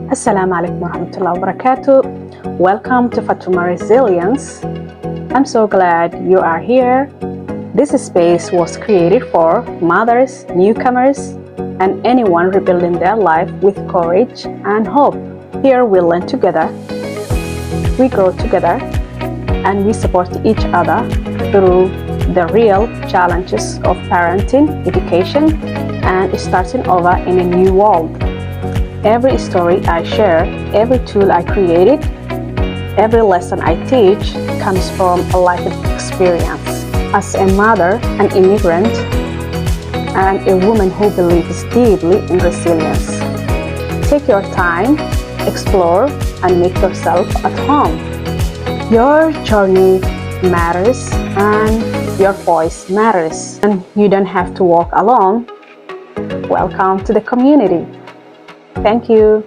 Assalamu alaikum warahmatullahi wabarakatuh. Welcome to Fatouma Resilience. I'm so glad you are here. This space was created for mothers, newcomers, and anyone rebuilding their life with courage and hope. Here we learn together, we grow together, and we support each other through the real challenges of parenting, education, and starting over in a new world. Every story I share, every tool I created, every lesson I teach comes from a life experience. As a mother, an immigrant, and a woman who believes deeply in resilience. Take your time, explore, and make yourself at home. Your journey matters and your voice matters, and you don't have to walk alone. Welcome to the community. Thank you.